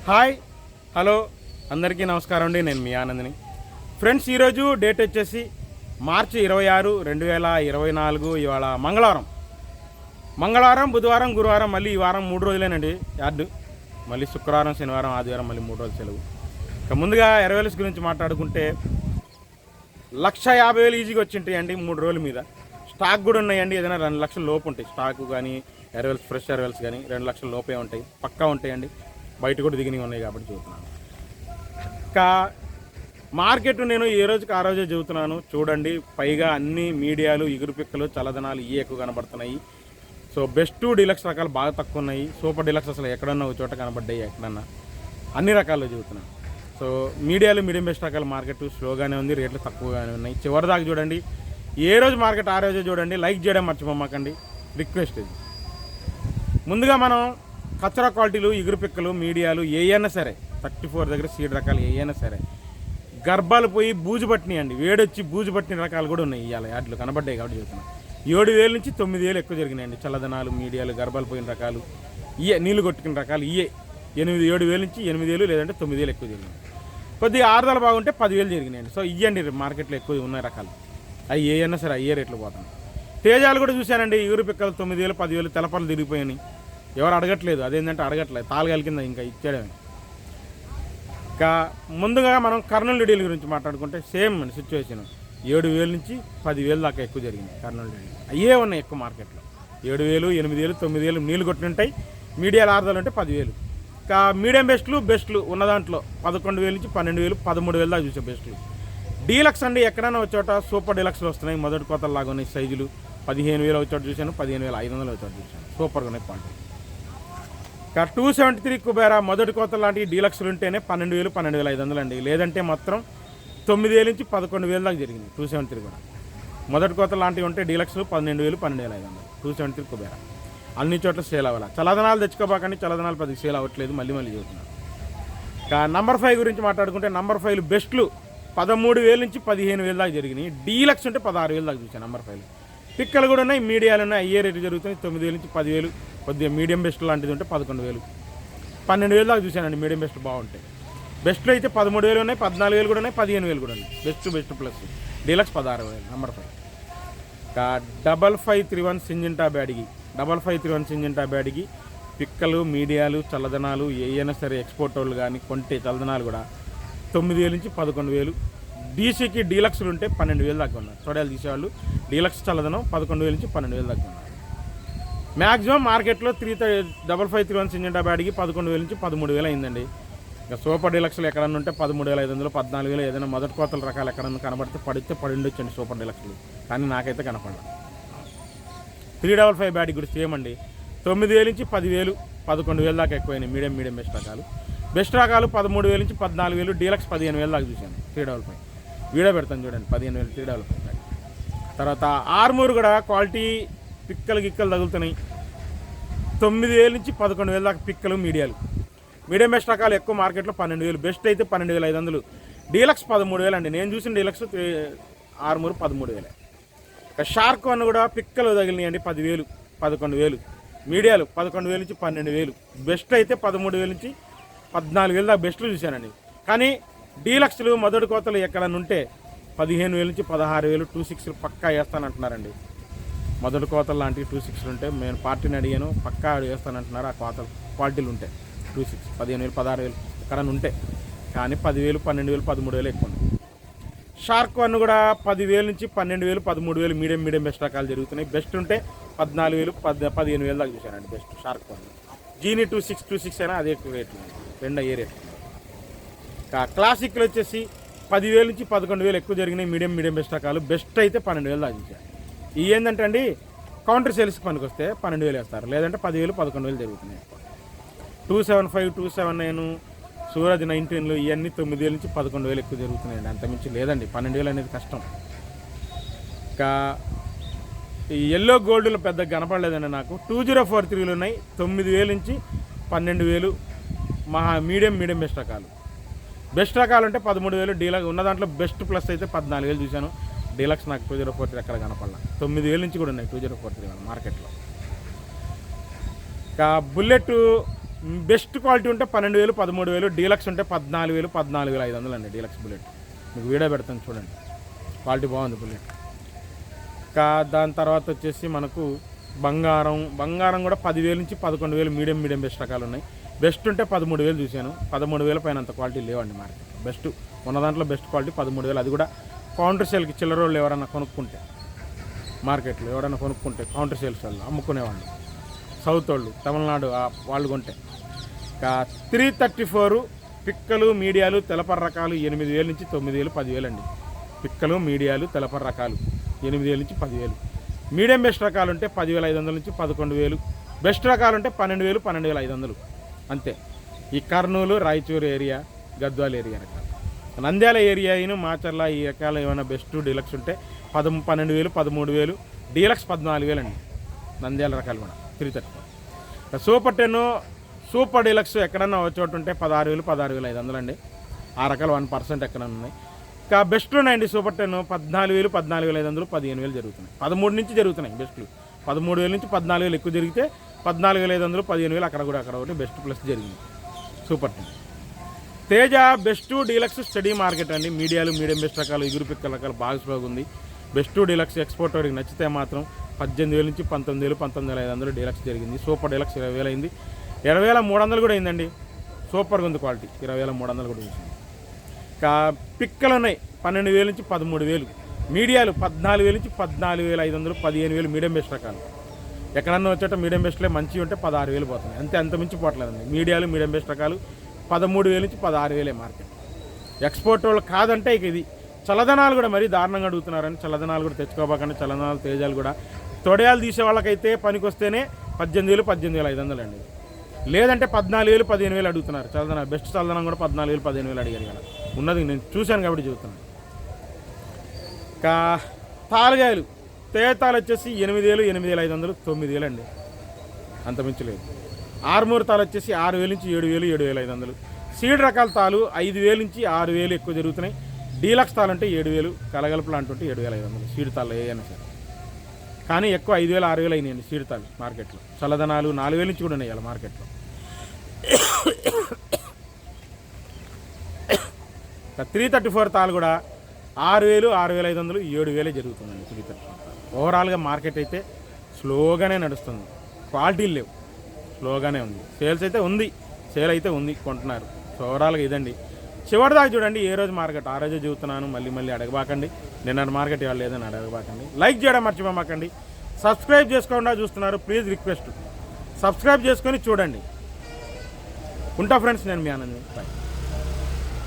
Hi hello అందరికీ నమస్కారం అండి. నేను మీ ఆనందని. ఫ్రెండ్స్, ఈరోజు డేట్ వచ్చేసి మార్చి 26, 2024. ఇవాళ మంగళవారం, బుధవారం, గురువారం, మళ్ళీ ఈ వారం 3 రోజులేనండి యార్డు. మళ్ళీ శుక్రవారం, శనివారం, ఆదివారం మళ్ళీ 3 రోజులు సెలవు. ఇక ముందుగా ఎరవేల్స్ గురించి మాట్లాడుకుంటే 1,50,000 ఈజీగా వచ్చింటాయండి 3 రోజుల మీద. స్టాక్ కూడా ఉన్నాయండి. ఏదైనా 2 లక్షల లోపు ఉంటాయి స్టాక్ కానీ, ఎరవేల్స్ ఫ్రెష్ ఎరవేల్స్ కానీ 2 లక్షల లోపే ఉంటాయి, పక్కా ఉంటాయండి. బయట కూడా దిగినవి ఉన్నాయి కాబట్టి చెబుతున్నాను. ఇంకా మార్కెట్ నేను ఏ రోజుకి ఆ రోజే చెబుతున్నాను చూడండి. పైగా అన్ని మీడియాలు ఎగురు పిక్కలు చల్లదనాలు ఇవి ఎక్కువ కనబడుతున్నాయి. సో బెస్ట్ డీలక్స్ రకాలు బాగా తక్కువ ఉన్నాయి. సూపర్ డీలక్స్ అసలు ఎక్కడన్నా ఒక చోట కనబడ్డాయి, ఎక్కడన్నా అన్ని రకాలు చెబుతున్నాను. సో మీడియాలు మీడియం బెస్ట్ రకాల మార్కెట్ స్లోగానే ఉంది, రేట్లు తక్కువగానే ఉన్నాయి. చివరిదాకా చూడండి. ఏ రోజు మార్కెట్ ఆ రోజే చూడండి. లైక్ చేయడం మర్చిపోమాకండి, రిక్వెస్ట్ ఇది. ముందుగా మనం కచ్చరా క్వాలిటీలు ఎగురు పిక్కలు మీడియాలు ఏయైనా సరే 34 దగ్గర సీడ్ రకాలు ఏయైనా సరే గర్భాలు పోయి బూజు పట్టినాయండి. వేడొచ్చి బూజు పట్టిన రకాలు కూడా ఉన్నాయి. ఇవాళ యాడ్లు కనబడ్డాయి కాబట్టి చెబుతున్నాను. 7,000 నుంచి 9,000 ఎక్కువ జరిగినాయండి. చల్లదనాలు మీడియాలు గర్భాలు పోయిన రకాలు ఇయే, నీళ్లు కొట్టుకున్న రకాలు ఇయే 7,000 నుంచి 8,000 లేదంటే 9,000 ఎక్కువ జరిగినాయి. కొద్దిగా ఆరుదల బాగుంటే 10,000 జరిగినాయండి. సో ఇవ్వండి మార్కెట్లో ఎక్కువ ఉన్నాయి రకాలు. అవి ఏయన్నా సరే అయ్యే రేట్లు పోతాను. తేజాలు కూడా చూశానండి. ఎగురు పిక్కలు 9,000, 10,000 తెలపలు తిరిగిపోయాయి. ఎవరు అడగట్లేదు, అదేంటంటే అడగట్లేదు, తాళగాలి కింద ఇంకా ఇచ్చేయడమే. ఇంకా ముందుగా మనం కర్నూలు డీల్ గురించి మాట్లాడుకుంటే సేమ్ సిచ్యువేషన్ 7,000 నుంచి 10,000 దాకా ఎక్కువ జరిగింది కర్నూలు డీల్. అయ్యే ఉన్నాయి ఎక్కువ మార్కెట్లో. 7,000, 8,000, 9,000 నీళ్ళు కొట్టింటాయి. మీడియాలు ఆరుదలు అంటే 10,000. ఇంకా మీడియం బెస్ట్లు ఉన్న దాంట్లో 11,000 నుంచి 12,000, 13,000 దాకా చూసే బెస్ట్లు. డీలక్స్ అండి ఎక్కడైనా ఒక చోట సూపర్ డీలక్స్లు వస్తున్నాయి. మొదటి కోతలు లాగా ఉన్నాయి సైజులు. 15,000 ఒక చోట చూశాను, 15,500 ఒక చోట చూశాను. సూపర్గా ఉన్నాయి క్వాలిటీ. ఇంకా 273 కుబేరా మొదటి కోత లాంటి డీలక్స్లు ఉంటేనే 12,000, 12,500 అండి. లేదంటే మాత్రం 9,000 నుంచి 11,000 దాకా జరిగింది 273 కూడా. మొదటి కోత లాంటివి ఉంటే డీలక్స్లు 12,000, 12,500. 273 కుబేరా అన్ని చోట్ల సేల్ అవ్వాలి. చల్లదనాలు తెచ్చుకోబాకండి, చల్లదనాలు 10 సేల్ అవ్వట్లేదు, మళ్ళీ చెబుతున్నాను. ఇంకా నంబర్ 5 గురించి మాట్లాడుకుంటే నంబర్ 5 బెస్ట్లు 13,000 నుంచి 15,000 దాకా జరిగినాయి. డీలక్స్ ఉంటే 16,000 దాకా చూసాను నంబర్ 5. పిక్కలు కూడా ఉన్నాయి, మీడియాలు ఉన్నాయి. అయ్యే రేటు జరుగుతుంది 9,000 నుంచి 10,000. కొద్దిగా మీడియం బెస్ట్ లాంటిది ఉంటే 11,000, 12,000 దాకా చూశానండి. మీడియం బెస్ట్ బాగుంటాయి. బెస్ట్లో అయితే 13,000 ఉన్నాయి, 14,000 కూడా ఉన్నాయి, 15,000 కూడా ఉన్నాయి. Best plus deluxe 16,000 number 5. ఇంకా 5531 సింజంటా బ్యాడిగి 5531 సింజంటా బ్యాడిగి పిక్కలు మీడియాలు చల్లదనాలు ఏమైనా సరే ఎక్స్పోర్ట్ వాళ్ళు కానీ కొంటే చల్లదనాలు కూడా 9,000 నుంచి 11,000. డీసీకి డీలక్స్లు ఉంటే 12,000 దాకా ఉన్నారు. తొడలు తీసేవాళ్ళు డీలక్స్ చల్లదనం 11,000 నుంచి 12,000 దాకా ఉన్నారు. మ్యాక్సిమం మార్కెట్లో 5531 సింజంటా బ్యాడికి 11,000 నుంచి 13,000 అయిందండి. ఇంకా సూపర్ డీలక్స్లు ఎక్కడన్నా ఉంటే 13,500, 14,000 ఏదైనా మొదటి కోతల రకాలు ఎక్కడన్నా కనబడితే పడిండొచ్చండి సూపర్ డీలక్స్లు. కానీ నాకైతే కనపడలేదు. 355 బ్యాడికి కూడా సేమ్ అండి. 9,000 నుంచి 10,000, 11,000 దాకా ఎక్కువైనాయి మీడియం బెస్ట్ రకాలు. బెస్ట్ రకాలు 13,000 నుంచి 14,000, డీలక్స్ 15,000 దాకా చూశాను. 355 వీడియో పెడతాను చూడండి. 15,000 355. తర్వాత ఆర్మూర్ కూడా క్వాలిటీ పిక్కలు గిక్కలు తగులుతున్నాయి. 9,000 నుంచి 11,000 దాకా పిక్కలు మీడియాలు. మీడియం బెస్ట్ రకాలు ఎక్కువ మార్కెట్లో 12,000. బెస్ట్ అయితే 12,500. డీలక్స్ 13,000 అండి. నేను చూసిన డీలక్స్ ఆర్మూర్ 13,000. ఇక షార్క్ వన్ కూడా పిక్కలు తగిలినాయండి 10,000, 11,000. మీడియాలు 11,000 నుంచి 12,000. బెస్ట్ అయితే 13,000 నుంచి 14,000 దాకా బెస్ట్లు చూశానండి. కానీ డీలక్స్లు మొదటి కోతలు ఎక్కడన్నా ఉంటే 15,000 నుంచి 16,000 26 పక్కా వేస్తానంటున్నారండి. మొదటి కోతలు లాంటివి 26 ఉంటే నేను పార్టీని అడిగాను, పక్కా వేస్తానంటున్నారు. ఆ కోతలు క్వాలిటీలు ఉంటాయి 26, 15,000, 16,000 ఎక్కడన్నా ఉంటే. కానీ 10,000, 12,000, 13,000 ఎక్కువ ఉంది. షార్క్ వన్ కూడా 10,000 నుంచి 12,000, 13,000 మీడియం బెస్ట్ రకాలు జరుగుతున్నాయి. బెస్ట్ ఉంటే 14,000, 15,000 దాకా చూశానండి బెస్ట్ షార్క్ వన్. జీని 26 అయినా అదే రేట్లు, రెండు అయ్యే రేట్లు. క్లాసిక్లు వచ్చేసి 10,000 నుంచి 11,000 ఎక్కువ జరిగినాయి మీడియం బెస్ట్ రకాలు. బెస్ట్ అయితే 12,000 దాకా చూశాను. ఇవి ఏంటంటే అండి కౌంటర్ సేల్స్కి పనికి వస్తే 12,000 వేస్తారు, లేదంటే 10,000, 11,000 జరుగుతున్నాయి. 275, 279, సూరజ్ 19లు ఇవన్నీ 9,000 నుంచి 11,000 ఎక్కువ జరుగుతున్నాయండి. అంతమించి లేదండి. 12,000 అనేది కష్టం. ఇంకా ఈ ఎల్లో గోల్డ్లో పెద్దగా కనపడలేదండి నాకు. 2043లు ఉన్నాయి 9,000 నుంచి 12,000 మీడియం బెస్ట్ రకాలు. బెస్ట్ రకాలు అంటే 13,000. డీలక్స్ ఉన్న దాంట్లో బెస్ట్ ప్లస్ అయితే 14,000 చూశాను. డీలక్స్ నాకు 2043 ఎక్కడ కనపడలా. 9,000 నుంచి కూడా ఉన్నాయి 2043 మార్కెట్లో. ఇంకా బుల్లెట్ బెస్ట్ క్వాలిటీ ఉంటే 12,000 13,000, డీలక్స్ ఉంటే 14,000 14,500 అండి. డీలక్స్ బుల్లెట్ మీకు వీడియో పెడతాను చూడండి, క్వాలిటీ బాగుంది బుల్లెట్. ఇంకా దాని తర్వాత వచ్చేసి మనకు బంగారం కూడా 10,000 నుంచి 11,000 మీడియం బెస్ట్ రకాలు ఉన్నాయి. బెస్ట్ ఉంటే 13,000 చూశాను, 13,000 పైన అంత క్వాలిటీ లేవండి మార్కెట్. బెస్ట్ ఉన్న దాంట్లో బెస్ట్ క్వాలిటీ 13,000, అది కూడా కౌంటర్ సేల్కి చిల్లర వాళ్ళు ఎవరైనా కొనుక్కుంటే, మార్కెట్లో ఎవరైనా కొనుక్కుంటే కౌంటర్ సేల్స్ వాళ్ళు అమ్ముకునేవాళ్ళు, సౌత్ వాళ్ళు, తమిళనాడు వాళ్ళు కొంటే. ఇంకా 334 పిక్కలు మీడియాలు తెలపర రకాలు 8,000 నుంచి 9,000 10,000 అండి. పిక్కలు మీడియాలు తెలపర రకాలు 8,000 నుంచి 10,000. మీడియం బెస్ట్ రకాలు ఉంటే 10,500 నుంచి 11,000. బెస్ట్ రకాలు ఉంటే 12,000 12,500 అంతే. ఈ కర్నూలు రాయచూరు ఏరియా, గద్వాల ఏరియా రకాలు. నంద్యాల ఏరియా అయిన మాచర్ల ఈ రకాలు ఏమైనా బెస్ట్ డీలక్స్ ఉంటే 12,000 13,000, డీలక్స్ 14,000 అండి. నంద్యాల రకాలు కూడా 334. సూపర్ 10 సూపర్ డీలక్స్ ఎక్కడన్నా వచ్చేట ఉంటే 16,000 16,500 అండి. ఆ రకాలు 1% ఎక్కడన్నా ఉన్నాయి. ఇంకా బెస్ట్లు ఉన్నాయండి సూపర్ 10 14,000 14,500 15,000 జరుగుతున్నాయి. 13 నుంచి జరుగుతున్నాయి బెస్ట్లు. 13,000 నుంచి 14,000 ఎక్కువ జరిగితే 14,500 15,000 అక్కడ ఒకటి బెస్ట్ ప్లస్ జరిగింది super 10. Teja best deluxe study market అండి. మీడియం బెస్ట్ రకాలు, ఇగురు పిక్కల రకాలు బాగా స్లోగా ఉంది. బెస్ట్ డీలక్స్ ఎక్స్పోర్ట్ వారికి నచ్చితే మాత్రం 18,000 నుంచి 19,000 19,500 డీలక్స్ జరిగింది. సూపర్ డీలక్స్ 20,000 అయింది, 20,300 కూడా అయిందండి. సూపర్గా ఉంది క్వాలిటీ, 20,300 కూడా చూసింది. ఇంకా పిక్కలు ఉన్నాయి 12,000 నుంచి 13,000, మీడియాలు 14,000 నుంచి 14,500 15,000 మీడియం బెస్ట్ రకాలు. ఎక్కడన్నా వచ్చేట మీడియం బెస్ట్లే మంచివి ఉంటే 16,000 పోతున్నాయి అంతే, అంత మించి పోవట్లేదండి. మీడియాలు మీడియం బెస్ట్ రకాలు 13,000 నుంచి 16,000 మార్కెట్. ఎక్స్పోర్ట్ వాళ్ళు కాదంటే ఇక ఇది. చల్లదనాలు కూడా మరీ దారుణంగా అడుగుతున్నారని చల్లదనాలు కూడా తెచ్చుకోబాకండి. చల్లదనాలు తేజాలు కూడా తొడయాలు తీసే వాళ్ళకైతే పనికి వస్తేనే 18,000 18,500 అండి. లేదంటే 14,000 15,000 అడుగుతున్నారు చల్లదనాలు. బెస్ట్ చల్లదనం కూడా 14,000 15,000 అడిగారు కదా, ఉన్నది నేను చూశాను కాబట్టి చెబుతున్నాను. ఇంకా తాలుగాయలు తేతాలు వచ్చేసి 8,000 8,500 9,000 అండి, అంత మించలేదు. ఆర్మూర్ తాలు వచ్చేసి 6,000 నుంచి 7,000 7,500. సీడ్ రకాల తాలు 5,000 నుంచి 6,000 ఎక్కువ జరుగుతున్నాయి. డీలక్స్ తాలు అంటే 7,000, కలగలుపులు అంటుంటే 7,500 సీడ్ తాళ్ళు ఏదైనా సరే. కానీ ఎక్కువ 5,000 6,000 అయినాయండి సీడ్ తాళ్ళు మార్కెట్లో. చల్లదనాలు 4,000 నుంచి కూడా ఉన్నాయి మార్కెట్లో. 334 తాలు కూడా 6,000 6,500 7,000 జరుగుతుందండి. 334 ఓవరాల్గా మార్కెట్ అయితే స్లోగానే నడుస్తుంది, క్వాలిటీలు లేవు, స్లోగానే ఉంది. సేల్స్ అయితే ఉంది, సేల్ అయితే ఉంది, కొంటున్నారు. సో ఓవరాల్గా ఇదండి. చివరిదాకా చూడండి, ఏ రోజు మార్కెట్ ఆ రోజే చూస్తున్నాను. మళ్ళీ అడగబాకండి, నిన్న మార్కెట్ ఇవాళ లేదని అడగబాకండి. లైక్ చేయడం మర్చిపోమాకండి. సబ్స్క్రైబ్ చేసుకోకుండా చూస్తున్నారు, ప్లీజ్ రిక్వెస్ట్ సబ్స్క్రైబ్ చేసుకొని చూడండి. ఉంటా ఫ్రెండ్స్, నేను మీ ఆనంద్. బాయ్.